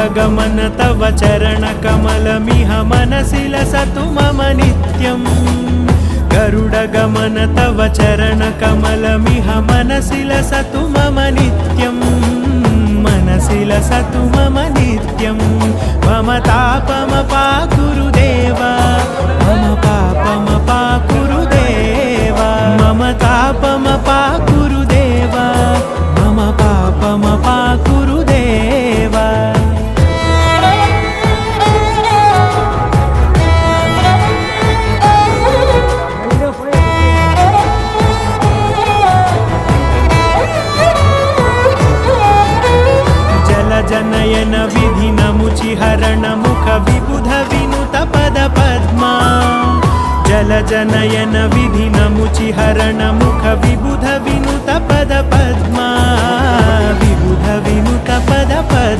गरुडगमन तव चरणकमलमिह मनसि लसतु मम नित्यम् गरुडगमन तव चरणकमलमिह मनसि लसतु मम नित्यम् मनसि लसतु मम नित्यम् मम तापमपाकुरुदेव मम पापमपाकुरुदेव मम तापमपाकुरुदेव मम पापमपाकुरुदेव जनयन विधिनमुचिहरण मुख विबुध विनुत पद पद्मा जल जनयन विधिनमुचिहरण मुख विबुध विनुत पद पद्मा विबुध विनुत पद पद्मा।